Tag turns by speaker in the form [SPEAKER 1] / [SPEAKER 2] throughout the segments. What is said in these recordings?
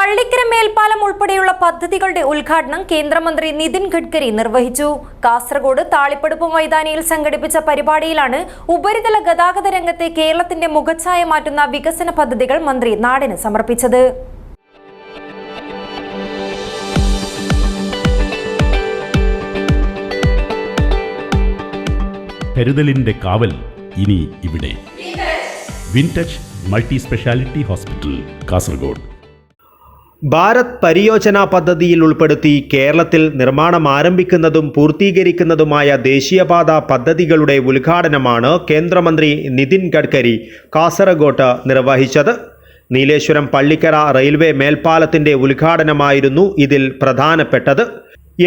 [SPEAKER 1] പള്ളിക്കര മേൽപ്പാലം ഉൾപ്പെടെയുള്ള പദ്ധതികളുടെ ഉദ്ഘാടനം കേന്ദ്രമന്ത്രി നിതിൻ ഗഡ്കരി നിർവഹിച്ചു. കാസർഗോഡ് താളിപ്പടുപ്പ് മൈതാനിയിൽ സംഘടിപ്പിച്ച പരിപാടിയിലാണ് ഉപരിതല ഗതാഗത രംഗത്തെ കേരളത്തിന്റെ മുഖച്ഛായ മാറ്റുന്ന വികസന പദ്ധതികൾ മന്ത്രി നാടിന് സമർപ്പിച്ചത്.
[SPEAKER 2] കരുതലിന്റെ കാവൽ ഇനി ഇവിടെ. Wintouch multi speciality hospital, Kasaragod.
[SPEAKER 3] Bharat പരിയോജന പദ്ധതിയിൽ ഉൾപ്പെടുത്തി കേരളത്തിൽ നിർമ്മാണം ആരംഭിക്കുന്നതും പൂർത്തീകരിക്കുന്നതുമായ ദേശീയപാത പദ്ധതികളുടെ ഉദ്ഘാടനമാണ് കേന്ദ്രമന്ത്രി നിതിൻ ഗഡ്കരി കാസർഗോഡ് നിർവഹിച്ചത്. നീലേശ്വരം പള്ളിക്കര റെയിൽവേ മേൽപ്പാലത്തിൻ്റെ ഉദ്ഘാടനമായിരുന്നു ഇതിൽ പ്രധാനപ്പെട്ടത്.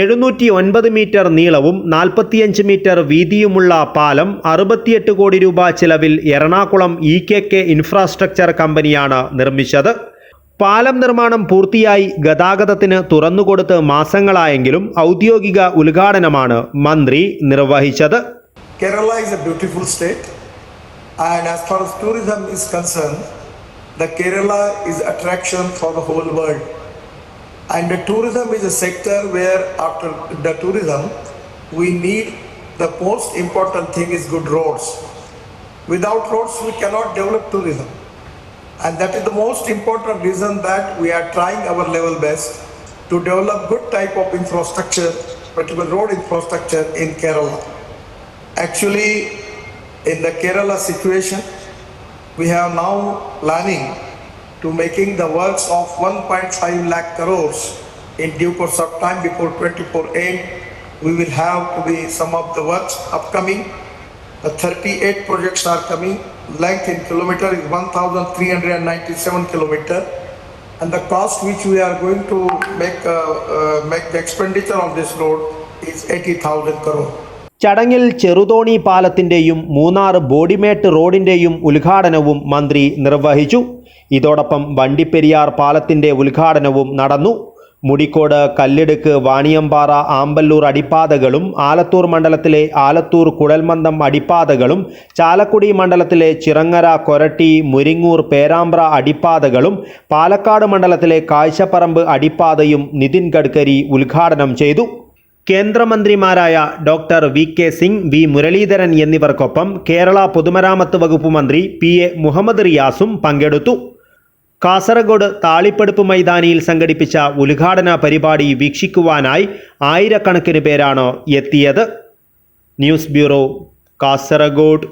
[SPEAKER 3] 709 മീറ്റർ നീളവും 45 മീറ്റർ വീതിയുമുള്ള പാലം 68 കോടി രൂപ ചിലവിൽ എറണാകുളം EKK ഇൻഫ്രാസ്ട്രക്ചർ കമ്പനിയാണ് നിർമ്മിച്ചത്. പാലം നിർമ്മാണം പൂർത്തിയായി ഗതാഗതത്തിന് തുറന്നുകൊടുത്ത് മാസങ്ങളായെങ്കിലും ഔദ്യോഗിക ഉദ്ഘാടനമാണ് മന്ത്രി നിർവഹിച്ചത്.
[SPEAKER 4] Kerala is a beautiful state, and as far as tourism is concerned, the Kerala is attraction for the whole world. And the tourism is a sector where after the tourism we need the most important thing is good roads. Without roads we cannot develop tourism. And that is the most important reason that we are trying our level best to develop good type of infrastructure, particular road infrastructure in Kerala. Actually, in the Kerala situation, we have now planning to making the works of 1.5 lakh crores in due course of time. Before 24 end, we will have to be some of the works upcoming. The 38 projects are coming. Length in kilometer is 1,397 kilometer, and the cost which we are going to make the expenditure on this road is 80,000 crore.
[SPEAKER 3] ചടങ്ങിൽ ചെറുതോണി പാലത്തിൻ്റെയും മൂന്നാർ ബോഡിമേട്ട് റോഡിൻ്റെയും ഉദ്ഘാടനവും മന്ത്രി നിർവഹിച്ചു. ഇതോടൊപ്പം വണ്ടിപ്പെരിയാർ പാലത്തിൻ്റെ ഉദ്ഘാടനവും നടന്നു. മുടിക്കോട്, കല്ലിടുക്ക്, വാണിയമ്പാറ, ആമ്പല്ലൂർ അടിപ്പാതകളും ആലത്തൂർ മണ്ഡലത്തിലെ ആലത്തൂർ കുഴൽമന്ദം അടിപ്പാതകളും ചാലക്കുടി മണ്ഡലത്തിലെ ചിറങ്ങര, കൊരട്ടി, മുരിങ്ങൂർ, പേരാമ്പ്ര അടിപ്പാതകളും പാലക്കാട് മണ്ഡലത്തിലെ കാഴ്ചപ്പറമ്പ് അടിപ്പാതയും നിതിൻ ഗഡ്കരി ഉദ്ഘാടനം ചെയ്തു. കേന്ദ്രമന്ത്രിമാരായ doctor VK Singh, V Muraleedharan എന്നിവർക്കൊപ്പം കേരള പൊതുമരാമത്ത് വകുപ്പ് മന്ത്രി PA മുഹമ്മദ് റിയാസും പങ്കെടുത്തു. കാസർഗോഡ് താളിപ്പടുപ്പ് മൈതാനിയിൽ സംഘടിപ്പിച്ച ഉദ്ഘാടന പരിപാടി വീക്ഷിക്കുവാനായി ആയിരക്കണക്കിന് പേരാണ് എത്തിയത്. News bureau, Kasaragod.